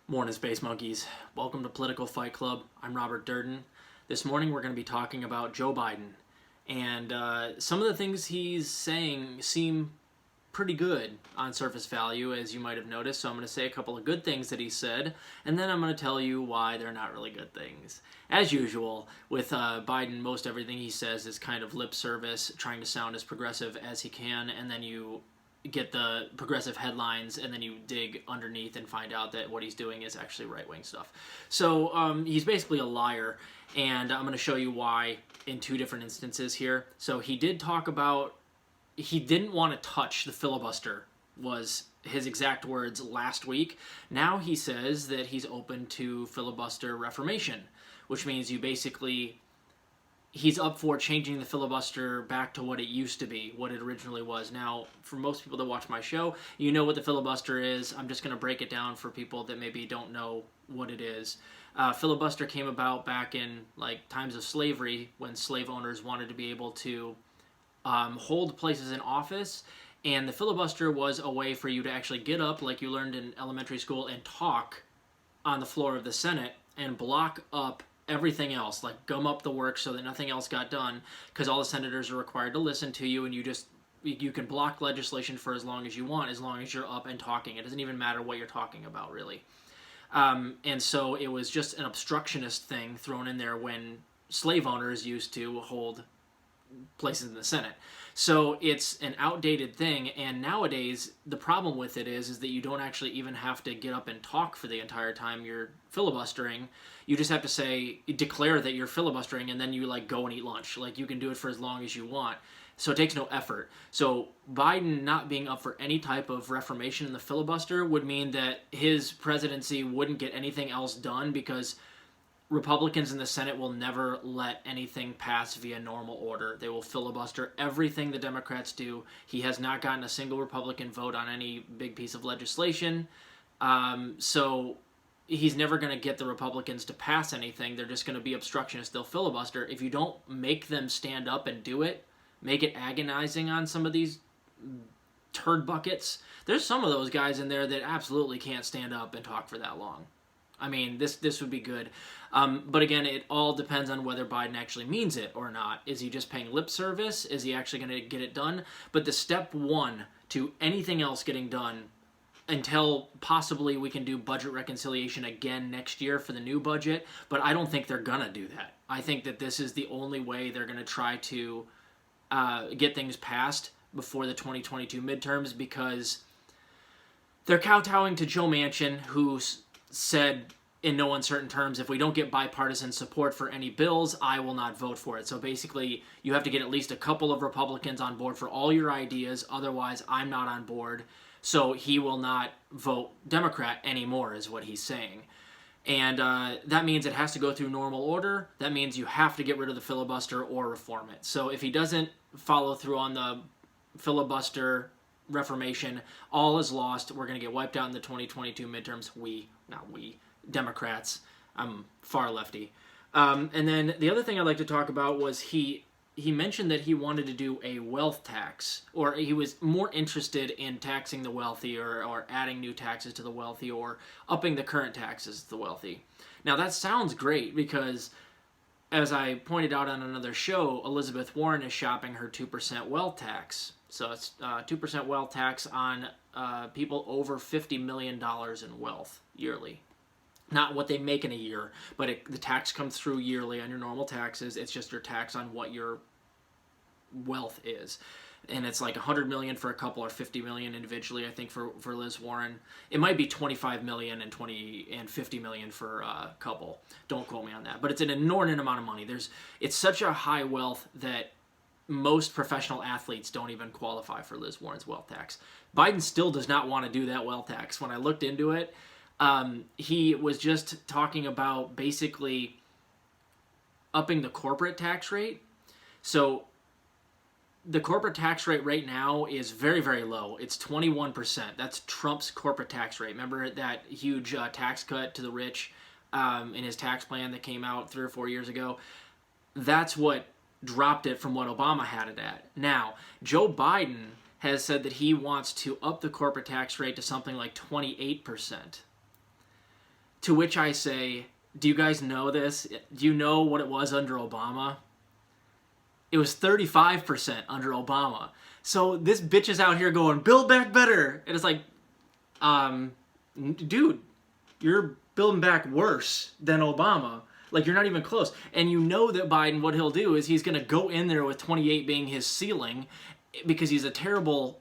Morning, Space Monkeys. Welcome to Political Fight Club. I'm Robert Durden. This morning we're going to be talking about Joe Biden. And some of the things he's saying seem pretty good on surface value, as you might have noticed. So I'm going to say a couple of good things that he said, and then I'm going to tell you why they're not really good things. As usual, with Biden, most everything he says is kind of lip service, trying to sound as progressive as he can, and then you get the progressive headlines, and then you dig underneath and find out that what he's doing is actually right-wing stuff. So he's basically a liar, and I'm going to show you why in two different instances here. So he did talk about he didn't want to touch the filibuster, was his exact words last week. Now he says that he's open to filibuster reformation, which means he's up for changing the filibuster back to what it used to be, what it originally was. Now, for most people that watch my show, you know what the filibuster is. I'm just going to break it down for people that maybe don't know what it is. Filibuster came about back in times of slavery, when slave owners wanted to be able to hold places in office, and the filibuster was a way for you to actually get up, like you learned in elementary school, and talk on the floor of the Senate and block up everything else, like gum up the works so that nothing else got done, because all the senators are required to listen to you, and you can block legislation for as long as you want, as long as you're up and talking. It doesn't even matter what you're talking about, really. And so it was just an obstructionist thing thrown in there when slave owners used to hold places in the Senate. So it's an outdated thing, and nowadays the problem with it is that you don't actually even have to get up and talk for the entire time you're filibustering. You just have to declare that you're filibustering, and then you go and eat lunch. You can do it for as long as you want. So it takes no effort. So Biden not being up for any type of reformation in the filibuster would mean that his presidency wouldn't get anything else done, because Republicans in the Senate will never let anything pass via normal order. They will filibuster everything the Democrats do. He has not gotten a single Republican vote on any big piece of legislation. So he's never going to get the Republicans to pass anything. They're just going to be obstructionists. They'll filibuster. If you don't make them stand up and do it, make it agonizing on some of these turd buckets. There's some of those guys in there that absolutely can't stand up and talk for that long. I mean, this would be good. But again, it all depends on whether Biden actually means it or not. Is he just paying lip service? Is he actually going to get it done? But the step one to anything else getting done, until possibly we can do budget reconciliation again next year for the new budget, but I don't think they're going to do that. I think that this is the only way they're going to try to get things passed before the 2022 midterms, because they're kowtowing to Joe Manchin, who's said in no uncertain terms, if we don't get bipartisan support for any bills, I will not vote for it. So basically, you have to get at least a couple of Republicans on board for all your ideas, otherwise I'm not on board. So he will not vote Democrat anymore, is what he's saying. And that means it has to go through normal order. That means you have to get rid of the filibuster or reform it. So if he doesn't follow through on the filibuster reformation, all is lost. We're going to get wiped out in the 2022 midterms. Democrats. I'm far lefty. And then the other thing I'd like to talk about was he mentioned that he wanted to do a wealth tax, or he was more interested in taxing the wealthy, or adding new taxes to the wealthy, or upping the current taxes to the wealthy. Now that sounds great, because as I pointed out on another show, Elizabeth Warren is shopping her 2% wealth tax. So it's 2% wealth tax on people over $50 million in wealth yearly. Not what they make in a year, but the tax comes through yearly on your normal taxes. It's just your tax on what your wealth is. And it's like $100 million for a couple, or $50 million individually, I think, for Liz Warren. It might be $25 million and $50 million for a couple. Don't quote me on that. But it's an inordinate amount of money. It's such a high wealth that most professional athletes don't even qualify for Liz Warren's wealth tax. Biden still does not want to do that wealth tax. When I looked into it, he was just talking about basically upping the corporate tax rate. So the corporate tax rate right now is very, very low. It's 21%. That's Trump's corporate tax rate. Remember that huge tax cut to the rich in his tax plan that came out 3 or 4 years ago? That's what dropped it from what Obama had it at. Now, Joe Biden has said that he wants to up the corporate tax rate to something like 28%. To which I say, do you guys know this? Do you know what it was under Obama? It was 35% under Obama. So this bitch is out here going, Build Back Better. And it's like, dude, you're building back worse than Obama. Like, you're not even close. And you know that Biden, what he'll do is he's going to go in there with 28 being his ceiling because he's a terrible,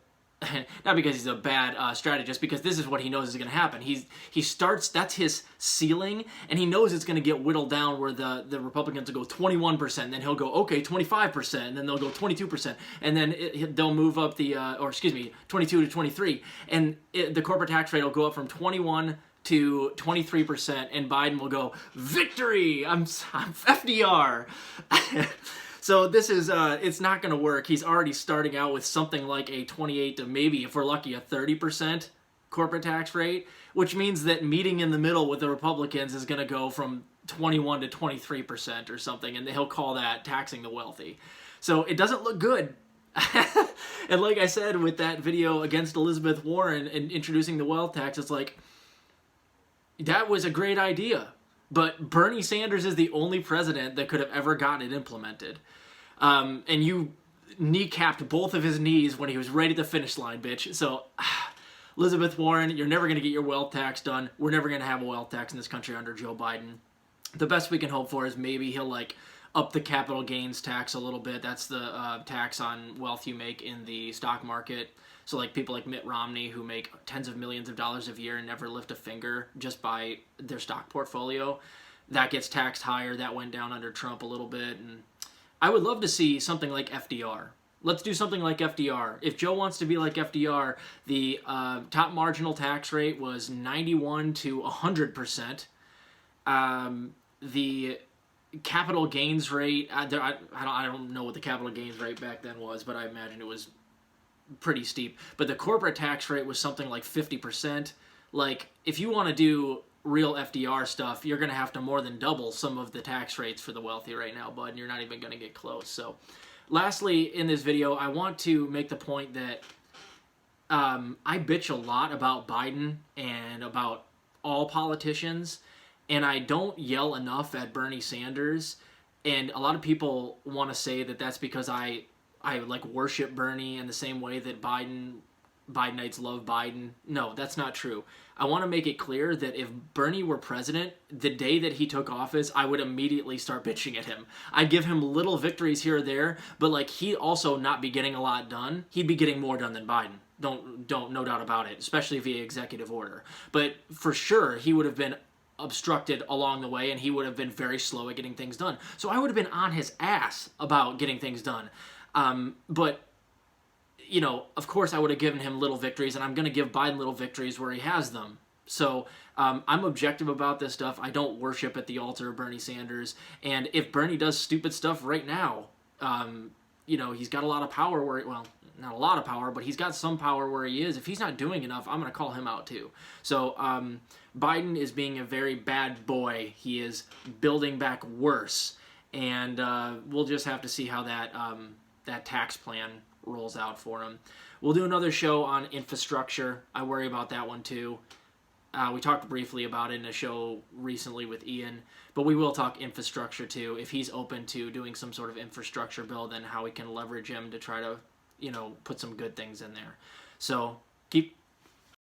not because he's a bad strategist, because this is what he knows is going to happen. He starts, that's his ceiling, and he knows it's going to get whittled down where the Republicans will go 21%, and then he'll go, okay, 25%, and then they'll go 22%, and then they'll move up 22 to 23, and the corporate tax rate will go up from 21 to 23%, and Biden will go, victory! I'm FDR! So this is, it's not going to work. He's already starting out with something like a 28 to maybe, if we're lucky, a 30% corporate tax rate, which means that meeting in the middle with the Republicans is going to go from 21 to 23% or something, and he'll call that taxing the wealthy. So it doesn't look good. And like I said with that video against Elizabeth Warren and introducing the wealth tax, it's like, that was a great idea, but Bernie Sanders is the only president that could have ever gotten it implemented. And you kneecapped both of his knees when he was right at the finish line, bitch. So, Elizabeth Warren, you're never going to get your wealth tax done. We're never going to have a wealth tax in this country under Joe Biden. The best we can hope for is maybe he'll, like, up the capital gains tax a little bit. That's the tax on wealth you make in the stock market. So like people like Mitt Romney who make tens of millions of dollars a year and never lift a finger just by their stock portfolio, that gets taxed higher. That went down under Trump a little bit. And I would love to see something like FDR. Let's do something like FDR. If Joe wants to be like FDR, the top marginal tax rate was 91 to 100%. The capital gains rate, I don't know what the capital gains rate back then was, but I imagine it was pretty steep. But the corporate tax rate was something like 50%. Like, if you want to do real FDR stuff, you're going to have to more than double some of the tax rates for the wealthy right now, bud, and you're not even going to get close. So, lastly, in this video, I want to make the point that I bitch a lot about Biden and about all politicians, and I don't yell enough at Bernie Sanders. And a lot of people want to say that that's because I like worship Bernie in the same way that Bidenites love Biden. No, that's not true. I want to make it clear that if Bernie were president, the day that he took office, I would immediately start bitching at him. I'd give him little victories here or there, but like he'd also not be getting a lot done. He'd be getting more done than Biden. No doubt about it, especially via executive order. But for sure, he would have been obstructed along the way, and he would have been very slow at getting things done. So I would have been on his ass about getting things done. But, you know, of course I would have given him little victories, and I'm going to give Biden little victories where he has them. So I'm objective about this stuff. I don't worship at the altar of Bernie Sanders. And if Bernie does stupid stuff right now, you know, he's got a lot of power where, well, not a lot of power, but he's got some power where he is. If he's not doing enough, I'm going to call him out too. So Biden is being a very bad boy. He is building back worse. And we'll just have to see how that tax plan rolls out for him. We'll do another show on infrastructure. I worry about that one too. We talked briefly about it in a show recently with Ian, but we will talk infrastructure too. If he's open to doing some sort of infrastructure bill, then how we can leverage him to try to, you know, put some good things in there. So keep